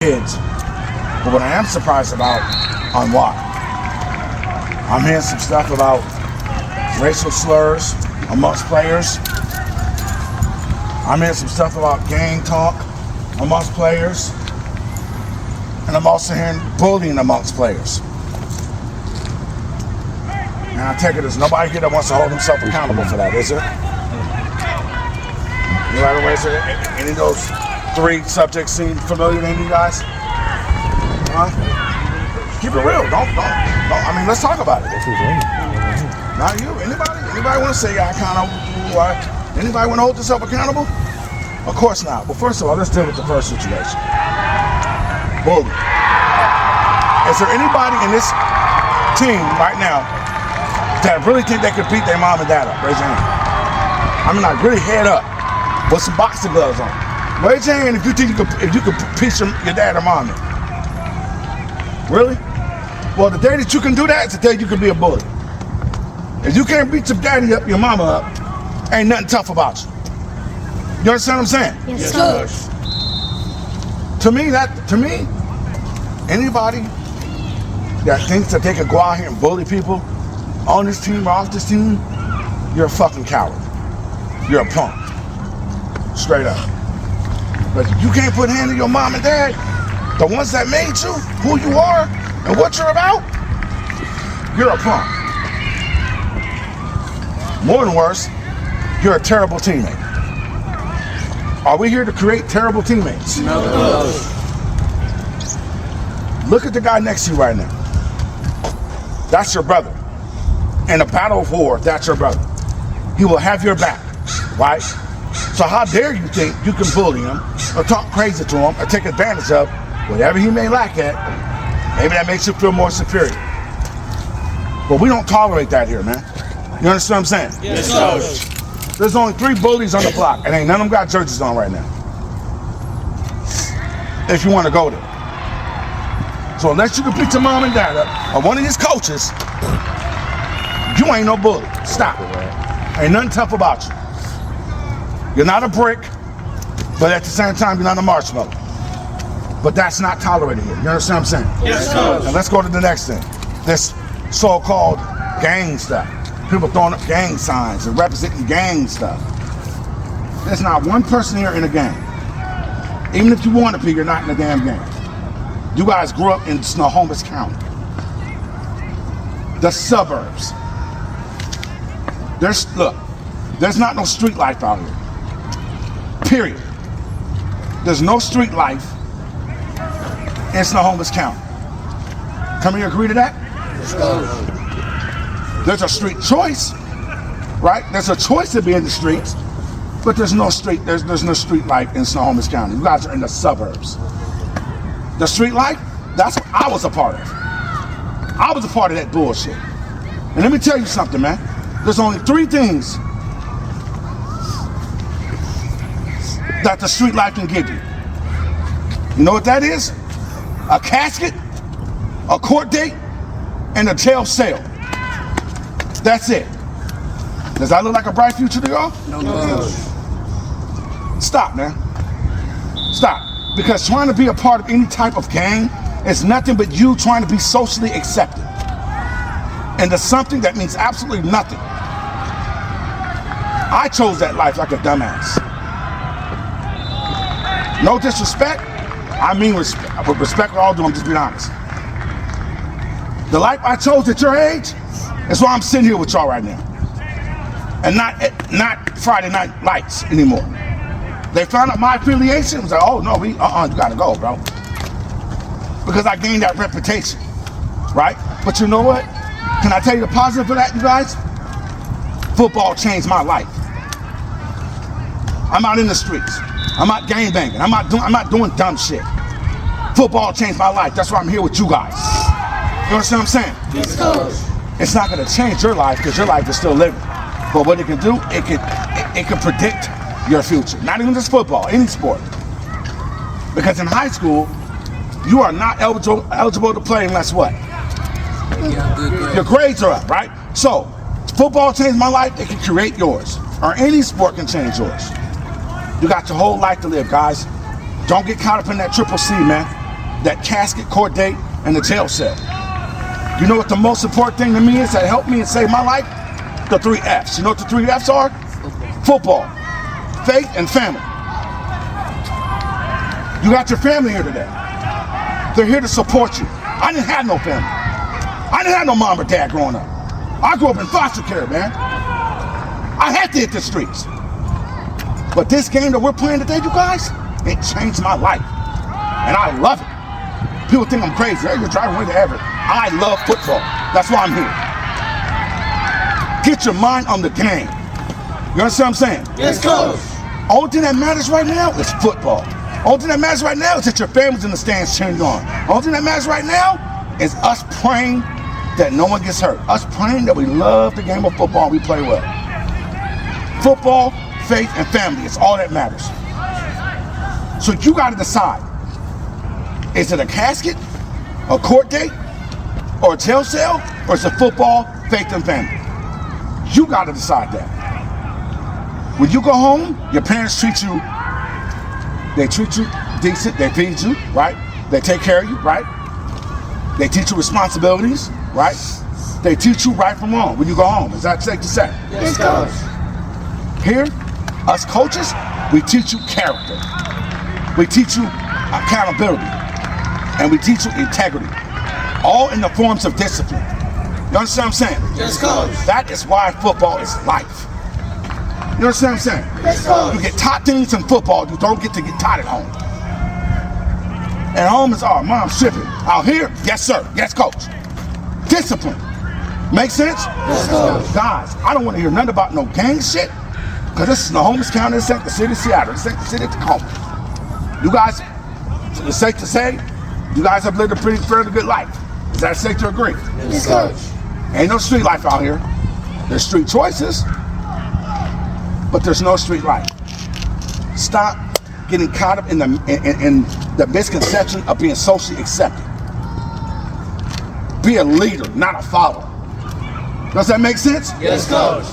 kids. But what I am surprised about on why, I'm hearing some stuff about racial slurs amongst players. I'm hearing some stuff about gang talk amongst players. And I'm also hearing bullying amongst players. And I take it there's nobody here that wants to hold himself accountable for that, is there? Anybody raise it? Any of those three subjects seem familiar to any of you guys? Huh? Keep it real. Don't. I mean, let's talk about it. Not you. Anybody want to say I kind of? Anybody want to hold yourself accountable? Of course not. Well, first of all, let's deal with the first situation. Bullying. Is there anybody in this team right now that really think they could beat their mom and dad up? Raise your hand. I mean, like really head up with some boxing gloves on. Raise your hand if you think you could beat your dad or mom. Really? Well, the day that you can do that is the day you can be a bully. If you can't beat your daddy up, your mama up, ain't nothing tough about you. You understand what I'm saying? Yes, sir. To me, anybody that thinks that they could go out here and bully people on this team or off this team, you're a fucking coward. You're a punk. Straight up. But you can't put hands on your mom and dad, the ones that made you, who you are, and what you're about, you're a punk. More than worse, you're a terrible teammate. Are we here to create terrible teammates? No. Look at the guy next to you right now. That's your brother. In a battle of war, that's your brother. He will have your back, right? So how dare you think you can bully him or talk crazy to him or take advantage of whatever he may lack at? Maybe that makes you feel more superior. But we don't tolerate that here, man. You understand what I'm saying? Yes, sir. There's only 3 bullies on the block, and ain't none of them got jerseys on right now. If you want to go there. So unless you can beat your mom and dad up, or one of his coaches, you ain't no bully. Stop. Ain't nothing tough about you. You're not a brick, but at the same time, you're not a marshmallow. But that's not tolerated here. You understand what I'm saying? Yes, sir. And let's go to the next thing. This so-called gang stuff. People throwing up gang signs and representing gang stuff. There's not one person here in a gang. Even if you want to be, you're not in a damn gang. You guys grew up in Snohomish County. The suburbs. There's not no street life out here. Period. There's no street life in Snohomish County. Can we agree to that? There's a street choice, right? There's a choice to be in the streets, but there's no street life in Snohomish County. You guys are in the suburbs. The street life, that's what I was a part of. I was a part of that bullshit. And let me tell you something, man. There's only 3 things that the street life can give you. You know what that is? A casket, a court date, and a jail cell. That's it. Does that look like a bright future to y'all? No. Stop, man. Stop. Because trying to be a part of any type of gang is nothing but you trying to be socially accepted into something that means absolutely nothing. I chose that life like a dumbass. No disrespect. I mean with respect with all due, I'm just being honest. The life I chose at your age is why I'm sitting here with y'all right now. And not Friday night lights anymore. They found out my affiliation. It was like, oh no, you gotta go, bro. Because I gained that reputation, right? But you know what? Can I tell you the positive for that, you guys? Football changed my life. I'm out in the streets. I'm not gang banging. I'm not doing dumb shit. Football changed my life. That's why I'm here with you guys. You understand what I'm saying? Yes, sir. It's not gonna change your life because your life is still living. But what it can do, it can predict your future. Not even just football, any sport. Because in high school, you are not eligible to play unless what? Your grades are up, right? So, football changed my life, it can create yours. Or any sport can change yours. You got your whole life to live, guys. Don't get caught up in that triple C, man. that casket, court date, and the jail cell. You know what the most important thing to me is that helped me and saved my life? The 3 F's. You know what the 3 F's are? Football, faith, and family. You got your family here today. They're here to support you. I didn't have no family. I didn't have no mom or dad growing up. I grew up in foster care, man. I had to hit the streets. But this game that we're playing today, you guys, it changed my life. And I love it. People think I'm crazy. Hey, you're driving away to Everett. I love football. That's why I'm here. Get your mind on the game. You understand what I'm saying? Yes, coach. Only thing that matters right now is football. Only thing that matters right now is that your family's in the stands cheering you on. Only thing that matters right now is us praying that no one gets hurt. Us praying that we love the game of football and we play well. Football, faith, and family is all that matters. So you got to decide. Is it a casket, a court date, or a jail cell, or is it football, faith, and family? You got to decide that. When you go home, your parents treat you, they treat you decent, they feed you, right? They take care of you, right? They teach you responsibilities, right? They teach you right from wrong when you go home. Is that safe to say? Yes, coach. Here, us coaches, we teach you character. We teach you accountability. And we teach you integrity. All in the forms of discipline. You understand what I'm saying? Yes, coach. That is why football is life. You understand what I'm saying? Yes, coach. You get taught things in football you don't get to get taught at home. At home is, oh, mom's tripping. Out here, yes, sir. Yes, coach. Discipline. Make sense? Yes, coach. Guys, I don't want to hear nothing about no gang shit, because this is the homeless county. This ain't the city of Seattle. This ain't the city of Tacoma. You guys, it's safe to say, you guys have lived a pretty fairly good life. Is that safe to agree? Yes, coach. Ain't no street life out here. There's street choices, but there's no street life. Stop getting caught up in the misconception of being socially accepted. Be a leader, not a follower. Does that make sense? Yes, coach.